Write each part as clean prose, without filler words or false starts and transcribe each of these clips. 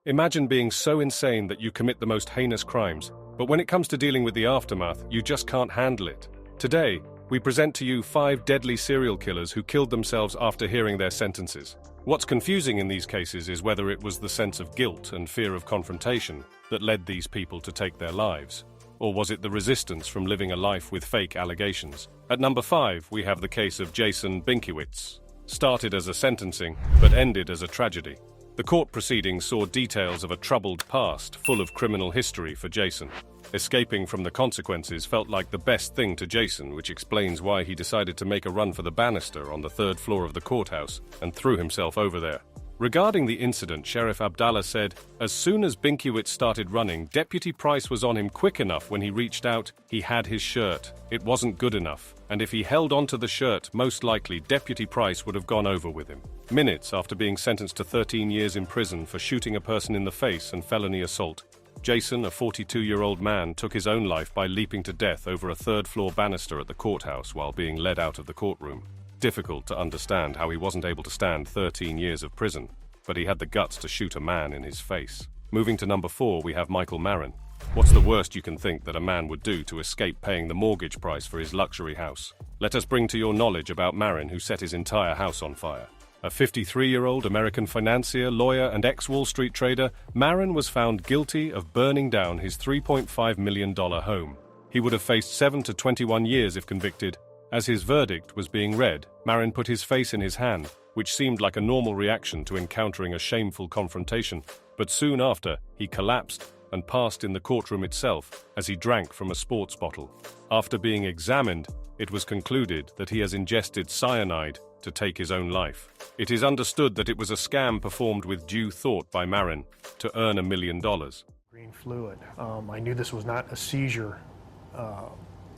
Imagine being so insane that you commit the most heinous crimes, but when it comes to dealing with the aftermath, you just can't handle it. Today, we present to you 5 deadly serial killers who killed themselves after hearing their sentences. What's confusing in these cases is whether it was the sense of guilt and fear of confrontation that led these people to take their lives, or was it the resistance from living a life with fake allegations? At number 5, we have the case of Jason Binkiewicz. Started as a sentencing, but ended as a tragedy. The court proceedings saw details of a troubled past full of criminal history for Jason. Escaping from the consequences felt like the best thing to Jason, which explains why he decided to make a run for the banister on the 3rd floor of the courthouse and threw himself over there. Regarding the incident, Sheriff Abdallah said, "As soon as Binkiewicz started running, Deputy Price was on him quick enough when he reached out, he had his shirt. It wasn't good enough, and if he held onto the shirt, most likely Deputy Price would have gone over with him." Minutes after being sentenced to 13 years in prison for shooting a person in the face and felony assault, Jason, a 42-year-old man, took his own life by leaping to death over a 3rd-floor banister at the courthouse while being led out of the courtroom. Difficult to understand how he wasn't able to stand 13 years of prison, but he had the guts to shoot a man in his face. Moving to number 4, we have Michael Marin. What's the worst you can think that a man would do to escape paying the mortgage price for his luxury house? Let us bring to your knowledge about Marin, who set his entire house on fire. A 53-year-old American financier, lawyer, and ex-Wall Street trader, Marin was found guilty of burning down his $3.5 million home. He would have faced 7 to 21 years if convicted. As his verdict was being read, Marin put his face in his hand, which seemed like a normal reaction to encountering a shameful confrontation. But soon after, he collapsed and passed in the courtroom itself as he drank from a sports bottle. After being examined, it was concluded that he has ingested cyanide to take his own life. It is understood that it was a scam performed with due thought by Marin to earn $1 million. Green fluid. I knew this was not a seizure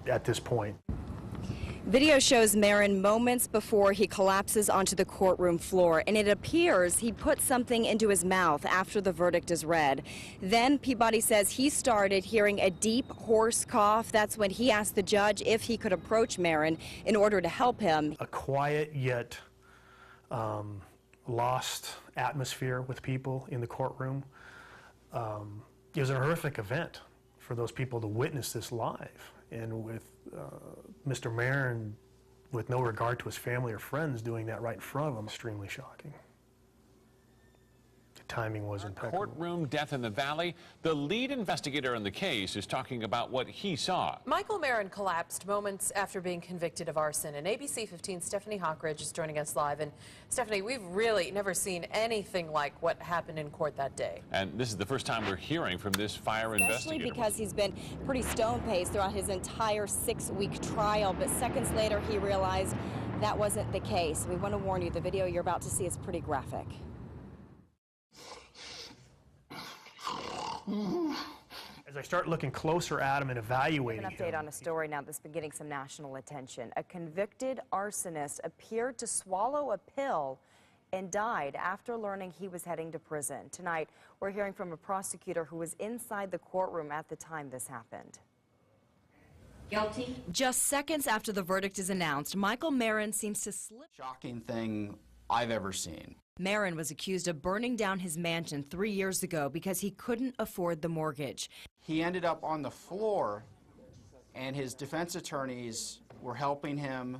at this point. Video shows Marin moments before he collapses onto the courtroom floor, and it appears he put something into his mouth after the verdict is read. Then Peabody says he started hearing a deep, hoarse cough. That's when he asked the judge if he could approach Marin in order to help him. A quiet yet lost atmosphere with people in the courtroom. It was a horrific event for those people to witness this live. And with Mr. Marin, with no regard to his family or friends, doing that right in front of him, extremely shocking. The timing was impeccable. Courtroom death in the Valley. The lead investigator in the case is talking about what he saw. Michael Marin collapsed moments after being convicted of arson. And ABC 15's Stephanie Hawkridge is joining us live. And Stephanie, we've really never seen anything like what happened in court that day. And this is the first time we're hearing from this fire investigator. Especially because he's been pretty stone-paced throughout his entire 6-week trial. But seconds later, he realized that wasn't the case. We want to warn you, the video you're about to see is pretty graphic. As I start looking closer at him and evaluating An update on a story now that's been getting some national attention. A convicted arsonist appeared to swallow a pill and died after learning he was heading to prison. Tonight, we're hearing from a prosecutor who was inside the courtroom at the time this happened. Guilty. Just seconds after the verdict is announced, Michael Marin seems to slip. Shocking thing I've ever seen. Marin was accused of burning down his mansion 3 years ago because he couldn't afford the mortgage. He ended up on the floor, and his defense attorneys were helping him,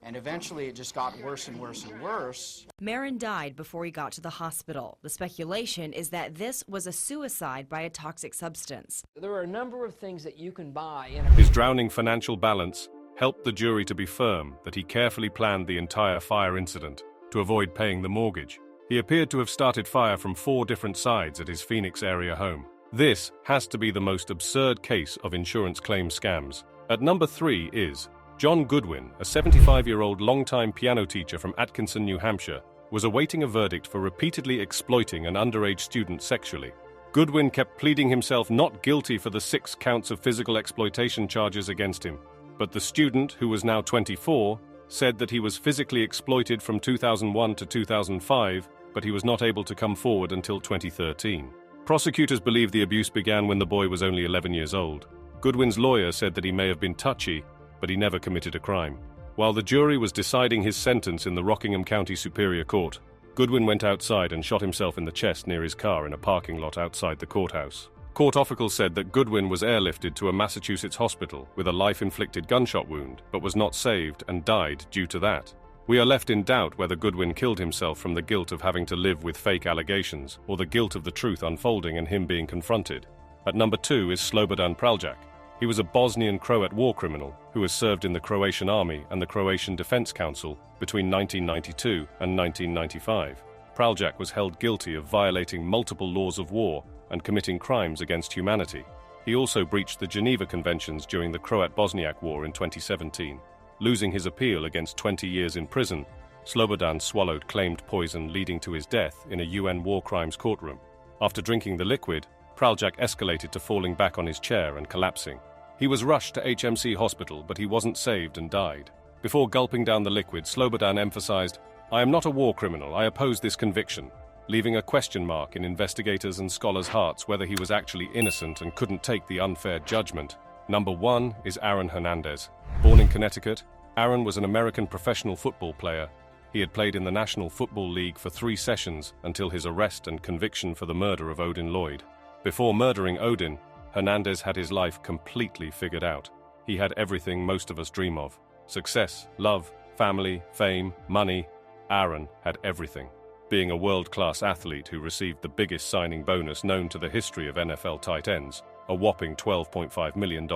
and eventually it just got worse and worse and worse. Marin died before he got to the hospital. The speculation is that this was a suicide by a toxic substance. There are a number of things that you can buy. His drowning financial balance helped the jury to be firm that he carefully planned the entire fire incident to avoid paying the mortgage. He appeared to have started fire from 4 different sides at his Phoenix area home. This has to be the most absurd case of insurance claim scams. At number 3 is John Goodwin, a 75-year-old longtime piano teacher from Atkinson, New Hampshire, was awaiting a verdict for repeatedly exploiting an underage student sexually. Goodwin kept pleading himself not guilty for the 6 counts of physical exploitation charges against him, but the student, who was now 24, said that he was physically exploited from 2001 to 2005, but he was not able to come forward until 2013. Prosecutors believe the abuse began when the boy was only 11 years old. Goodwin's lawyer said that he may have been touchy, but he never committed a crime. While the jury was deciding his sentence in the Rockingham County Superior Court, Goodwin went outside and shot himself in the chest near his car in a parking lot outside the courthouse. Court officials said that Goodwin was airlifted to a Massachusetts hospital with a life-inflicted gunshot wound, but was not saved and died due to that. We are left in doubt whether Goodwin killed himself from the guilt of having to live with fake allegations, or the guilt of the truth unfolding and him being confronted. At number 2 is Slobodan Praljak. He was a Bosnian Croat war criminal who has served in the Croatian Army and the Croatian Defense Council between 1992 and 1995. Praljak was held guilty of violating multiple laws of war and committing crimes against humanity. He also breached the Geneva Conventions during the Croat-Bosniak War in 2017. Losing his appeal against 20 years in prison, Slobodan swallowed claimed poison leading to his death in a UN war crimes courtroom. After drinking the liquid, Praljak escalated to falling back on his chair and collapsing. He was rushed to HMC Hospital, but he wasn't saved and died. Before gulping down the liquid, Slobodan emphasized, "I am not a war criminal, I oppose this conviction," leaving a question mark in investigators' and scholars' hearts whether he was actually innocent and couldn't take the unfair judgment. Number 1 is Aaron Hernandez. Born in Connecticut, Aaron was an American professional football player. He had played in the National Football League for 3 sessions until his arrest and conviction for the murder of Odin Lloyd. Before murdering Odin, Hernandez had his life completely figured out. He had everything most of us dream of: success, love, family, fame, money. Aaron had everything. Being a world-class athlete who received the biggest signing bonus known to the history of NFL tight ends, a whopping $12.5 million,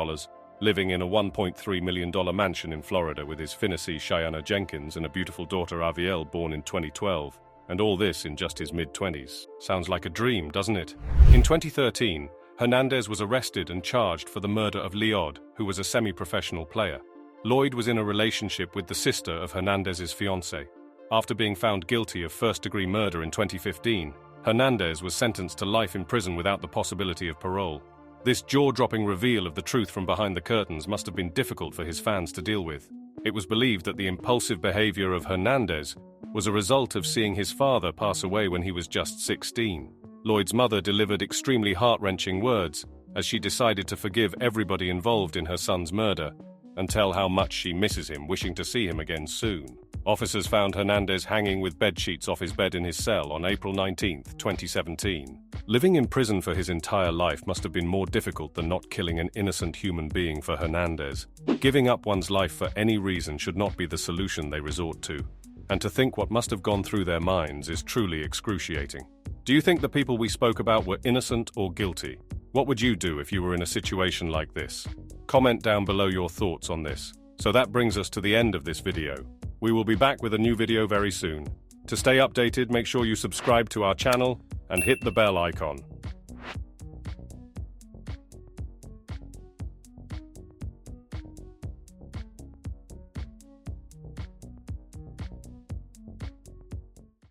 living in a $1.3 million mansion in Florida with his fiancée Cheyenne Jenkins and a beautiful daughter Avielle born in 2012. And all this in just his mid-20s. Sounds like a dream, doesn't it? In 2013, Hernandez was arrested and charged for the murder of Lloyd, who was a semi-professional player. Lloyd was in a relationship with the sister of Hernandez's fiancée. After being found guilty of first-degree murder in 2015, Hernandez was sentenced to life in prison without the possibility of parole. This jaw-dropping reveal of the truth from behind the curtains must have been difficult for his fans to deal with. It was believed that the impulsive behavior of Hernandez was a result of seeing his father pass away when he was just 16. Lloyd's mother delivered extremely heart-wrenching words as she decided to forgive everybody involved in her son's murder and tell how much she misses him, wishing to see him again soon. Officers found Hernandez hanging with bedsheets off his bed in his cell on April 19, 2017. Living in prison for his entire life must have been more difficult than not killing an innocent human being for Hernandez. Giving up one's life for any reason should not be the solution they resort to. And to think what must have gone through their minds is truly excruciating. Do you think the people we spoke about were innocent or guilty? What would you do if you were in a situation like this? Comment down below your thoughts on this. So that brings us to the end of this video. We will be back with a new video very soon. To stay updated, make sure you subscribe to our channel and hit the bell icon.